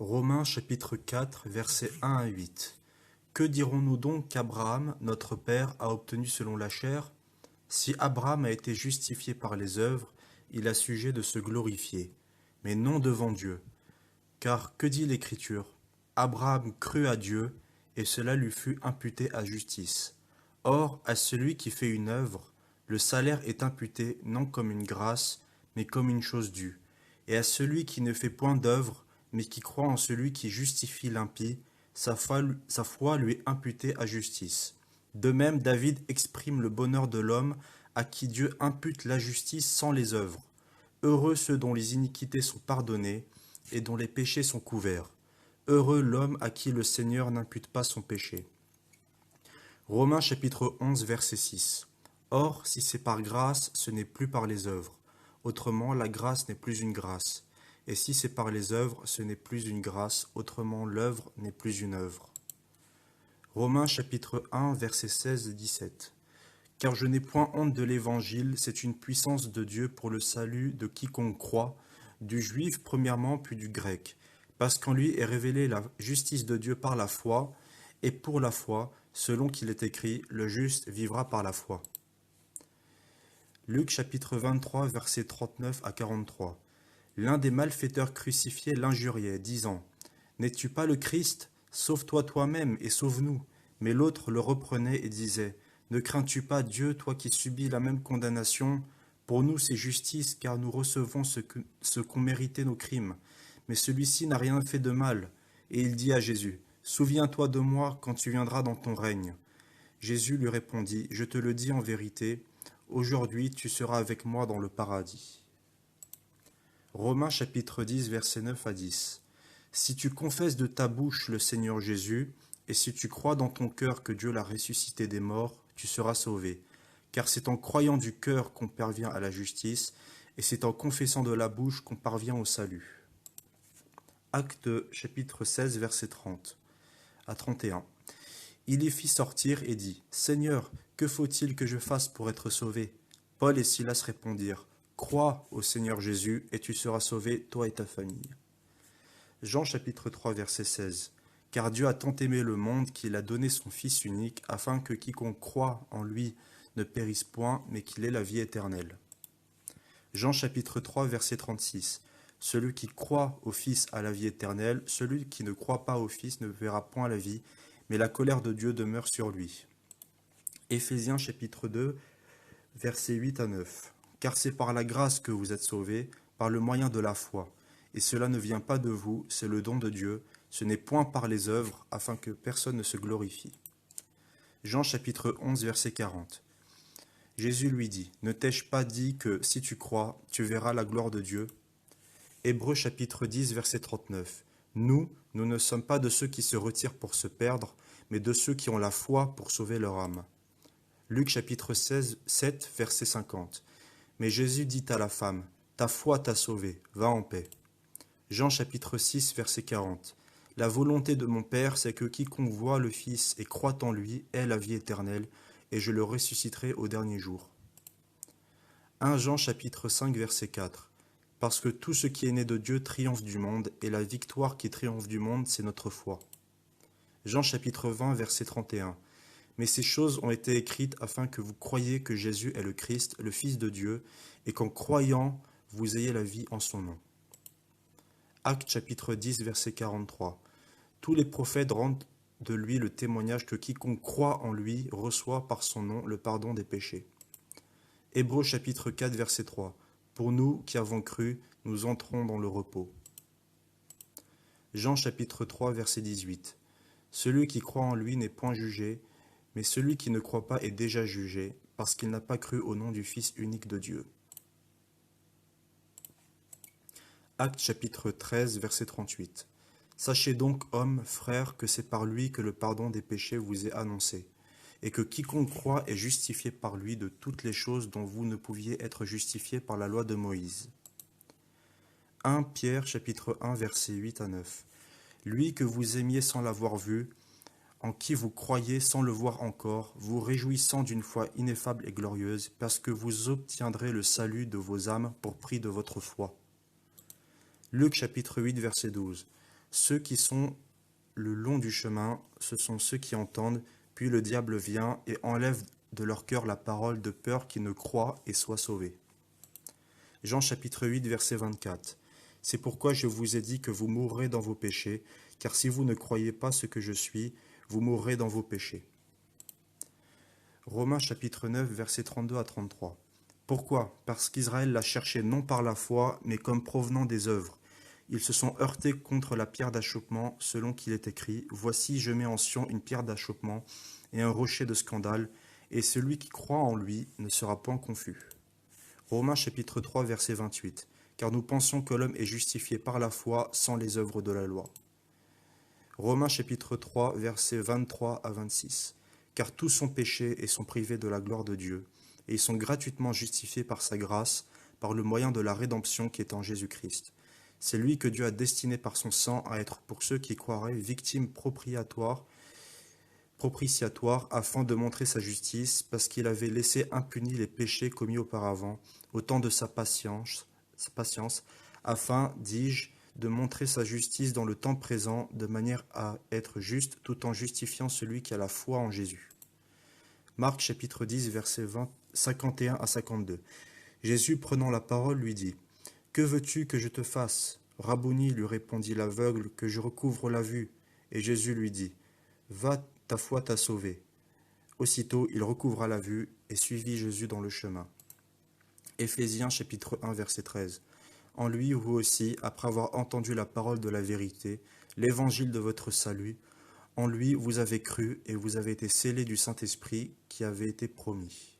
Romains chapitre 4, versets 1 à 8. Que dirons-nous donc qu'Abraham, notre père, a obtenu selon la chair? Si Abraham a été justifié par les œuvres, il a sujet de se glorifier, mais non devant Dieu. Car que dit l'Écriture? Abraham crut à Dieu, et cela lui fut imputé à justice. Or, à celui qui fait une œuvre, le salaire est imputé non comme une grâce, mais comme une chose due. Et à celui qui ne fait point d'œuvre, mais qui croit en celui qui justifie l'impie, sa foi lui est imputée à justice. De même, David exprime le bonheur de l'homme à qui Dieu impute la justice sans les œuvres. Heureux ceux dont les iniquités sont pardonnées et dont les péchés sont couverts. Heureux l'homme à qui le Seigneur n'impute pas son péché. Romains chapitre 11, verset 6. Or, si c'est par grâce, ce n'est plus par les œuvres. Autrement, la grâce n'est plus une grâce. Et si c'est par les œuvres, ce n'est plus une grâce. Autrement, l'œuvre n'est plus une œuvre. Romains chapitre 1, versets 16 et 17. Car je n'ai point honte de l'Évangile, c'est une puissance de Dieu pour le salut de quiconque croit, du juif premièrement, puis du grec, parce qu'en lui est révélée la justice de Dieu par la foi, et pour la foi, selon qu'il est écrit, le juste vivra par la foi. Luc chapitre 23, versets 39 à 43. L'un des malfaiteurs crucifiés l'injuriait, disant, « N'es-tu pas le Christ? Sauve-toi toi-même et sauve-nous. » Mais l'autre le reprenait et disait, « Ne crains-tu pas Dieu, toi qui subis la même condamnation? Pour nous c'est justice, car nous recevons ce qu'ont mérité nos crimes. Mais celui-ci n'a rien fait de mal. » Et il dit à Jésus, « Souviens-toi de moi quand tu viendras dans ton règne. » Jésus lui répondit, « Je te le dis en vérité, aujourd'hui tu seras avec moi dans le paradis. » Romains chapitre 10, versets 9 à 10. Si tu confesses de ta bouche le Seigneur Jésus, et si tu crois dans ton cœur que Dieu l'a ressuscité des morts, tu seras sauvé. Car c'est en croyant du cœur qu'on parvient à la justice, et c'est en confessant de la bouche qu'on parvient au salut. Actes chapitre 16, verset 30 à 31. Il les fit sortir et dit, « Seigneur, que faut-il que je fasse pour être sauvé ?» Paul et Silas répondirent, « Crois au Seigneur Jésus, et tu seras sauvé, toi et ta famille. » Jean chapitre 3, verset 16. « Car Dieu a tant aimé le monde qu'il a donné son Fils unique, afin que quiconque croit en lui ne périsse point, mais qu'il ait la vie éternelle. » Jean chapitre 3, verset 36. « Celui qui croit au Fils a la vie éternelle, celui qui ne croit pas au Fils ne verra point la vie, mais la colère de Dieu demeure sur lui. » Éphésiens chapitre 2, versets 8 à 9. « Car c'est par la grâce que vous êtes sauvés, par le moyen de la foi. Et cela ne vient pas de vous, c'est le don de Dieu, ce n'est point par les œuvres, afin que personne ne se glorifie. » Jean chapitre 11, verset 40. Jésus lui dit, « Ne t'ai-je pas dit que, si tu crois, tu verras la gloire de Dieu ?» Hébreux chapitre 10, verset 39. « Nous ne sommes pas de ceux qui se retirent pour se perdre, mais de ceux qui ont la foi pour sauver leur âme. » Luc chapitre 16, 7, verset 50. « Mais Jésus dit à la femme, « Ta foi t'a sauvée, va en paix. » Jean chapitre 6, verset 40. « La volonté de mon Père, c'est que quiconque voit le Fils et croit en lui ait la vie éternelle, et je le ressusciterai au dernier jour. » 1 Jean chapitre 5, verset 4. « Parce que tout ce qui est né de Dieu triomphe du monde, et la victoire qui triomphe du monde, c'est notre foi. » Jean chapitre 20, verset 31. « Mais ces choses ont été écrites afin que vous croyiez que Jésus est le Christ, le Fils de Dieu, et qu'en croyant, vous ayez la vie en son nom. » Actes chapitre 10, verset 43. « Tous les prophètes rendent de lui le témoignage que quiconque croit en lui reçoit par son nom le pardon des péchés. » Hébreux chapitre 4, verset 3. « Pour nous qui avons cru, nous entrons dans le repos. » Jean chapitre 3, verset 18. « Celui qui croit en lui n'est point jugé, mais celui qui ne croit pas est déjà jugé, parce qu'il n'a pas cru au nom du Fils unique de Dieu. » Actes chapitre 13, verset 38. « Sachez donc, hommes, frères, que c'est par lui que le pardon des péchés vous est annoncé, et que quiconque croit est justifié par lui de toutes les choses dont vous ne pouviez être justifiés par la loi de Moïse. » 1 Pierre chapitre 1, verset 8 à 9. « Lui que vous aimiez sans l'avoir vu, en qui vous croyez sans le voir encore, vous réjouissant d'une foi ineffable et glorieuse, parce que vous obtiendrez le salut de vos âmes pour prix de votre foi. » Luc chapitre 8, verset 12. Ceux qui sont le long du chemin, ce sont ceux qui entendent, puis le diable vient et enlève de leur cœur la parole de peur qu'ils ne croient et soient sauvés. Jean chapitre 8, verset 24. C'est pourquoi je vous ai dit que vous mourrez dans vos péchés, car si vous ne croyez pas ce que je suis, vous mourrez dans vos péchés. Romains chapitre 9, versets 32 à 33. Pourquoi? Parce qu'Israël l'a cherché non par la foi, mais comme provenant des œuvres. Ils se sont heurtés contre la pierre d'achoppement, selon qu'il est écrit, « Voici, je mets en Sion une pierre d'achoppement et un rocher de scandale, et celui qui croit en lui ne sera point confus. » Romains chapitre 3, verset 28. Car nous pensons que l'homme est justifié par la foi sans les œuvres de la loi. Romains chapitre 3, versets 23 à 26. Car tous sont péchés et sont privés de la gloire de Dieu, et ils sont gratuitement justifiés par sa grâce, par le moyen de la rédemption qui est en Jésus-Christ. C'est lui que Dieu a destiné par son sang à être pour ceux qui croiraient victime propitiatoire afin de montrer sa justice, parce qu'il avait laissé impunis les péchés commis auparavant, au temps de sa patience, afin, dis-je, de montrer sa justice dans le temps présent, de manière à être juste, tout en justifiant celui qui a la foi en Jésus. Marc chapitre 10, versets 51 à 52. Jésus, prenant la parole, lui dit, « Que veux-tu que je te fasse? Rabouni, lui répondit l'aveugle, que je recouvre la vue. Et Jésus lui dit, « Va, ta foi t'a sauvé. » Aussitôt, il recouvra la vue et suivit Jésus dans le chemin. Éphésiens chapitre 1, verset 13. En lui, vous aussi, après avoir entendu la parole de la vérité, l'évangile de votre salut, en lui vous avez cru et vous avez été scellés du Saint-Esprit qui avait été promis.